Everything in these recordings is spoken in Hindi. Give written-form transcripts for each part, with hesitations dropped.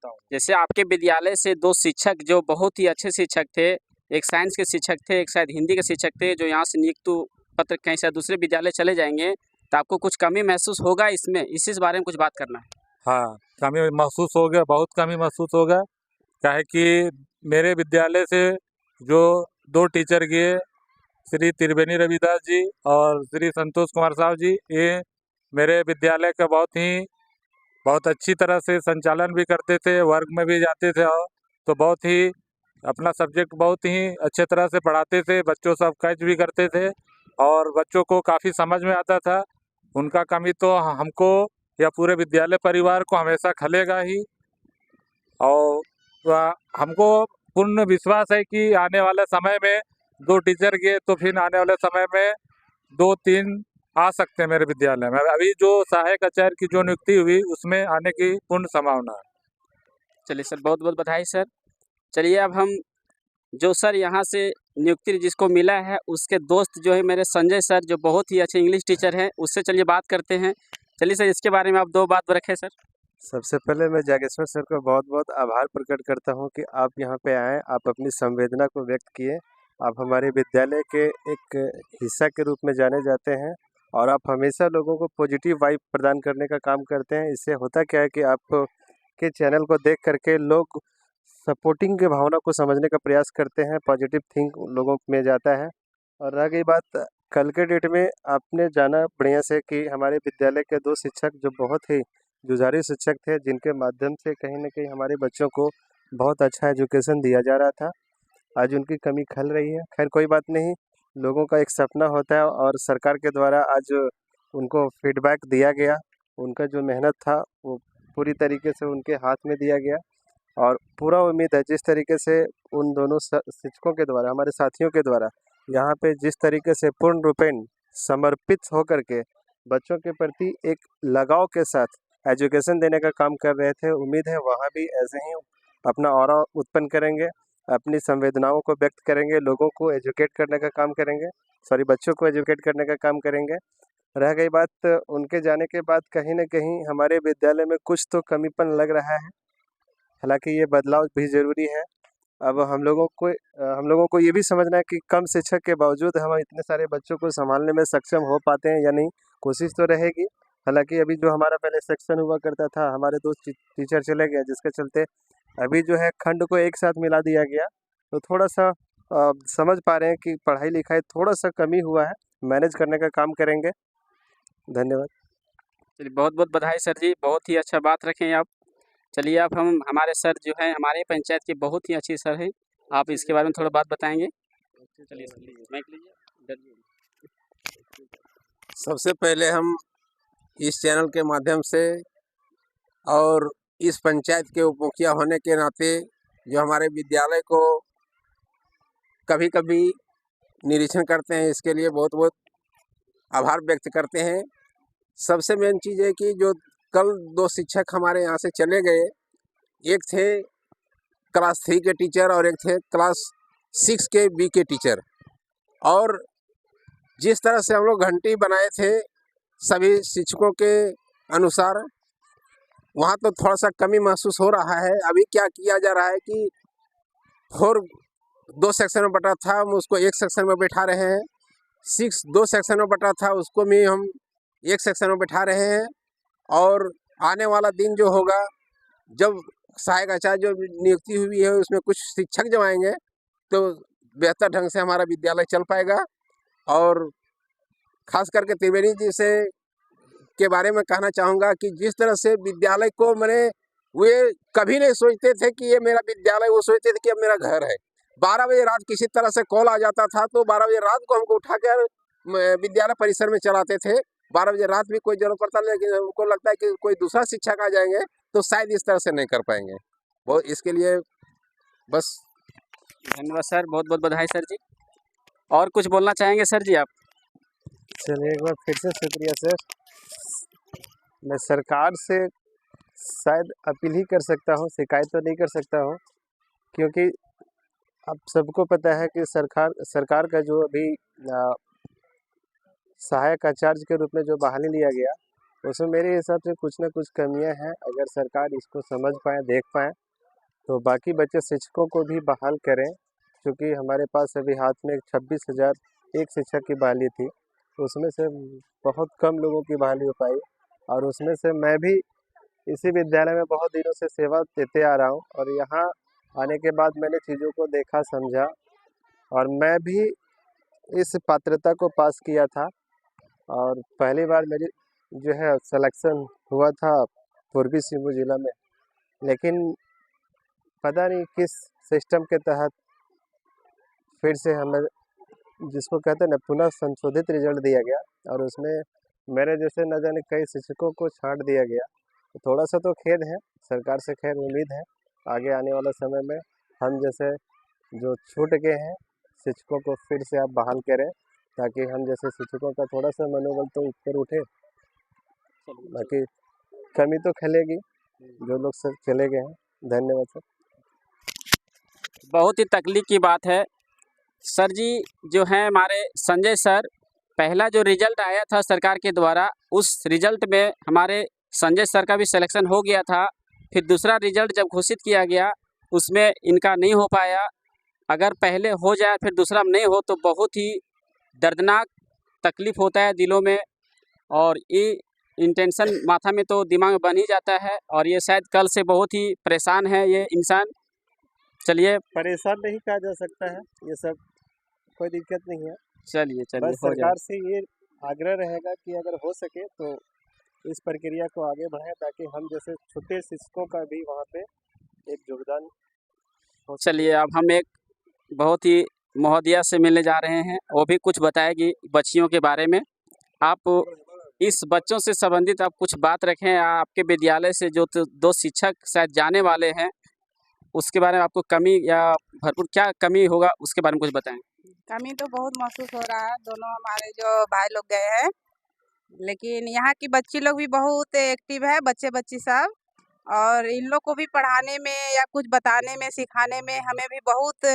करता हूँ। जैसे आपके विद्यालय से 2 शिक्षक जो बहुत ही अच्छे शिक्षक थे, एक साइंस के शिक्षक थे, एक शायद हिंदी के शिक्षक थे, जो यहाँ से नियुक्त पत्र कहीं शायद दूसरे विद्यालय चले जाएँगे, तो आपको कुछ कमी महसूस होगा इसमें? इस बारे में कुछ बात करना है। हाँ, कमी महसूस हो गया, बहुत कमी महसूस होगा। काहे कि मेरे विद्यालय से जो 2 टीचर गए, श्री त्रिवेणी रविदास जी और श्री संतोष कुमार साहू जी, ये मेरे विद्यालय का बहुत अच्छी तरह से संचालन भी करते थे, वर्ग में भी जाते थे और तो बहुत ही अपना सब्जेक्ट बहुत ही अच्छे तरह से पढ़ाते थे, बच्चों सब कैच भी करते थे और बच्चों को काफ़ी समझ में आता था। उनका कमी तो हमको या पूरे विद्यालय परिवार को हमेशा खलेगा ही और हमको पूर्ण विश्वास है कि आने वाले समय में 2 टीचर गए तो फिर आने वाले समय में 2-3 आ सकते हैं मेरे विद्यालय में। अभी जो सहायक आचार्य की जो नियुक्ति हुई उसमें आने की पूर्ण संभावना है। चलिए सर, बहुत-बहुत बधाई सर। चलिए अब हम जो सर यहाँ से नियुक्ति जिसको मिला है, उसके दोस्त जो है मेरे संजय सर, जो बहुत ही अच्छे इंग्लिश टीचर हैं, उससे चलिए बात करते हैं। चलिए सर, इसके बारे में आप 2 बात रखें सर। सबसे पहले मैं जागेश्वर सर का बहुत-बहुत आभार प्रकट करता हूँ कि आप यहाँ पे आए, आप अपनी संवेदना को व्यक्त किए। आप हमारे विद्यालय के एक हिस्सा के रूप में जाने जाते हैं और आप हमेशा लोगों को पॉजिटिव वाइब प्रदान करने का काम करते हैं। इससे होता क्या है कि आप के चैनल को देख करके लोग सपोर्टिंग की भावना को समझने का प्रयास करते हैं, पॉजिटिव थिंक लोगों में जाता है। और रह गई बात कल के डेट में आपने जाना बढ़िया से कि हमारे विद्यालय के 2 शिक्षक जो बहुत ही जुझारू शिक्षक थे, जिनके माध्यम से कहीं न कहीं हमारे बच्चों को बहुत अच्छा एजुकेशन दिया जा रहा था। आज उनकी कमी खल रही है। खैर कोई बात नहीं, लोगों का एक सपना होता है और सरकार के द्वारा आज उनको फीडबैक दिया गया। उनका जो मेहनत था वो पूरी तरीके से उनके हाथ में दिया गया और पूरा उम्मीद है जिस तरीके से उन दोनों शिक्षकों के द्वारा, हमारे साथियों के द्वारा यहाँ पे जिस तरीके से पूर्ण रूपेण समर्पित होकर के बच्चों के प्रति एक लगाव के साथ एजुकेशन देने का काम कर रहे थे, उम्मीद है वहाँ भी ऐसे ही अपना ऑरा उत्पन्न करेंगे, अपनी संवेदनाओं को व्यक्त करेंगे, लोगों को एजुकेट करने का काम करेंगे, बच्चों को एजुकेट करने का काम करेंगे। रह गई बात उनके जाने के बाद कहीं न कहीं हमारे विद्यालय में कुछ तो कमीपन लग रहा है, हालाँकि ये बदलाव भी ज़रूरी है। अब हम लोगों को ये भी समझना है कि कम शिक्षक के बावजूद हम इतने सारे बच्चों को सँभालने में सक्षम हो पाते हैं या नहीं, कोशिश तो रहेगी। हालाँकि अभी जो हमारा पहले सेक्शन हुआ करता था, हमारे 2 टीचर चले गए जिसके चलते अभी जो है खंड को एक साथ मिला दिया गया। तो थोड़ा-सा समझ पा रहे हैं कि पढ़ाई-लिखाई थोड़ा-सा कमी हुआ है, मैनेज करने का काम करेंगे। धन्यवाद। चलिए बहुत-बहुत बधाई सर जी, बहुत ही अच्छा बात रखें आप। चलिए अब हम हमारे सर जो हैं हमारे पंचायत के बहुत ही अच्छे सर हैं, आप इसके बारे में थोड़ा बात बताएँगे? चलिए सर, माइक लीजिए। सबसे पहले हम इस चैनल के माध्यम से और इस पंचायत के उप मुखिया होने के नाते जो हमारे विद्यालय को कभी-कभी निरीक्षण करते हैं, इसके लिए बहुत-बहुत आभार व्यक्त करते हैं। सबसे मेन चीज़ है कि जो कल 2 शिक्षक हमारे यहाँ से चले गए, एक थे क्लास 3 के टीचर और एक थे क्लास 6 के बी के टीचर। और जिस तरह से हम लोग घंटी बनाए थे सभी शिक्षकों के अनुसार, वहाँ तो थोड़ा सा कमी महसूस हो रहा है। अभी क्या किया जा रहा है कि 2 सेक्शन में बटा था, हम उसको 1 सेक्शन में बैठा रहे हैं। 6 2 सेक्शन में बटा था, उसको भी हम 1 सेक्शन में बैठा रहे हैं। और आने वाला दिन जो होगा, जब सहायक आचार्य जो नियुक्ति हुई है उसमें कुछ शिक्षक जब आएंगे तो बेहतर ढंग से हमारा विद्यालय चल पाएगा। और खास करके त्रिवेणी जी से के बारे में कहना चाहूँगा कि जिस तरह से विद्यालय को वे कभी नहीं सोचते थे कि ये मेरा विद्यालय, वो सोचते थे कि अब मेरा घर है। 12 बजे रात किसी तरह से कॉल आ जाता था तो 12 बजे रात को हमको उठाकर विद्यालय परिसर में चलाते थे। 12 बजे रात भी कोई ज़रूरत पड़ता, लेकिन हमको लगता है कि कोई दूसरा शिक्षक आ जाएंगे तो शायद इस तरह से नहीं कर पाएंगे। वो इसके लिए बस धन्यवाद सर, बहुत-बहुत बधाई सर जी। और कुछ बोलना चाहेंगे सर जी आप? चलिए एक बार फिर से शुक्रिया सर। मैं सरकार से शायद अपील ही कर सकता हूँ, शिकायत तो नहीं कर सकता हूँ, क्योंकि आप सबको पता है कि सरकार का जो अभी सहायक आचार्य के रूप में जो बहाली लिया गया, उसमें मेरे हिसाब से कुछ ना कुछ कमियां हैं। अगर सरकार इसको समझ पाए, देख पाए, तो बाकी बचे शिक्षकों को भी बहाल करें, क्योंकि हमारे पास अभी हाथ में 26,000 एक शिक्षक की बहाली थी, तो उसमें से बहुत कम लोगों की बहाली हो पाई। और उसमें से मैं भी इसी विद्यालय में बहुत दिनों से सेवा देते आ रहा हूँ, और यहाँ आने के बाद मैंने चीज़ों को देखा, समझा, और मैं भी इस पात्रता को पास किया था। और पहली बार मेरी जो है सिलेक्शन हुआ था पूर्वी सिंहभूम जिला में, लेकिन पता नहीं किस सिस्टम के तहत फिर से हमें, जिसको कहते हैं ना, पुनः संशोधित रिजल्ट दिया गया, और उसमें मेरे जैसे न जाने कई शिक्षकों को छांट दिया गया। तो थोड़ा सा तो खेद है, सरकार से खैर उम्मीद है आगे आने वाला समय में हम जैसे जो छूट गए हैं शिक्षकों को फिर से आप बहाल करें, ताकि हम जैसे शिक्षकों का थोड़ा सा मनोबल तो ऊपर उठे। बाकी कमी तो खलेगी, जो लोग सब चले गए हैं। धन्यवाद सर। बहुत ही तकलीफ की बात है सर जी। जो हैं हमारे संजय सर, पहला जो रिजल्ट आया था सरकार के द्वारा, उस रिजल्ट में हमारे संजय सर का भी सिलेक्शन हो गया था। फिर दूसरा रिजल्ट जब घोषित किया गया, उसमें इनका नहीं हो पाया। अगर पहले हो जाए फिर दूसरा में नहीं हो तो बहुत ही दर्दनाक तकलीफ़ होता है दिलों में, और ये इंटेंशन माथा में तो दिमाग में बन ही जाता है, और ये शायद कल से बहुत ही परेशान है ये इंसान। चलिए परेशान नहीं कहा जा सकता है, ये सब कोई दिक्कत नहीं है। चलिए बस हो जाए। सरकार से ये आग्रह रहेगा कि अगर हो सके तो इस प्रक्रिया को आगे बढ़ाएं, ताकि हम जैसे छोटे शिक्षकों का भी वहाँ पे एक योगदान हो सके। चलिए अब हम एक बहुत ही महोदया से मिलने जा रहे हैं, वो भी कुछ बताएगी बच्चियों के बारे में। आप इस बच्चों से संबंधित आप कुछ बात रखें, आपके विद्यालय से जो दो शिक्षक शायद जाने वाले हैं, उसके बारे में आपको कमी या भरपूर क्या कमी होगा उसके बारे में कुछ बताएं। कमी तो बहुत महसूस हो रहा है, दोनों हमारे जो भाई लोग गए हैं, लेकिन यहाँ की बच्ची लोग भी बहुत एक्टिव है, बच्ची सब, और इन लोग को भी पढ़ाने में या कुछ बताने में, सिखाने में हमें भी बहुत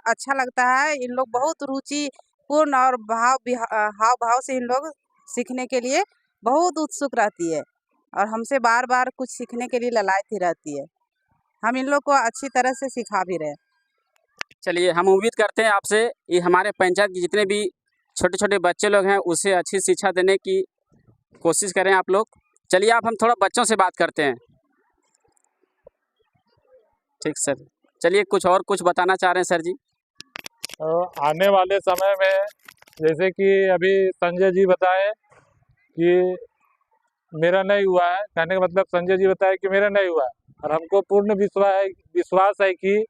अच्छा लगता है। इन लोग बहुत रुचिपूर्ण और हाव भाव से इन लोग सीखने के लिए बहुत उत्सुक रहती है, और हमसे बार बार कुछ सीखने के लिए ललायत ही रहती है। हम इन लोग को अच्छी तरह से सिखा भी रहे हैं। चलिए हम उम्मीद करते हैं आपसे, ये हमारे पंचायत के जितने भी छोटे छोटे बच्चे लोग हैं उसे अच्छी शिक्षा देने की कोशिश करें आप लोग। चलिए अब हम थोड़ा बच्चों से बात करते हैं। ठीक सर, चलिए कुछ बताना चाह रहे हैं सर जी। आने वाले समय में जैसे कि अभी संजय जी बताए कि मेरा नहीं हुआ है, कहने का मतलब संजय जी बताए कि मेरा नहीं हुआ है, और हमको पूर्ण विश्वास है कि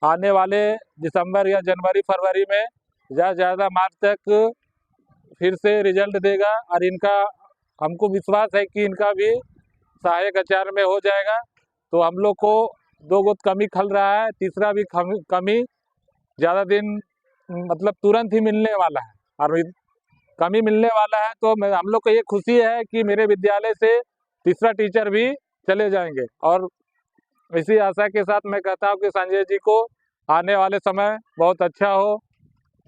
आने वाले दिसंबर या जनवरी फरवरी में ज़्यादा मार्च तक फिर से रिजल्ट देगा, और इनका हमको विश्वास है कि इनका भी सहायक आचार्य में हो जाएगा। तो हम लोग को 2 गो कमी खल रहा है, तीसरा भी कमी ज़्यादा दिन मतलब तुरंत ही मिलने वाला है, और कमी मिलने वाला है। तो हम लोग को ये खुशी है कि मेरे विद्यालय से तीसरा टीचर भी चले जाएंगे, और इसी आशा के साथ मैं कहता हूँ कि संजय जी को आने वाले समय बहुत अच्छा हो,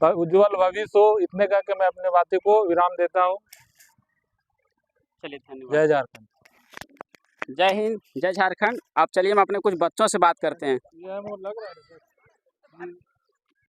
उज्जवल भविष्य हो। इतने कह के मैं अपने बातें को विराम देता हूँ। चलिए धन्यवाद। जय झारखंड। जय हिंद, जय झारखंड। आप चलिए हम अपने कुछ बच्चों से बात करते हैं। ये लग रहा है।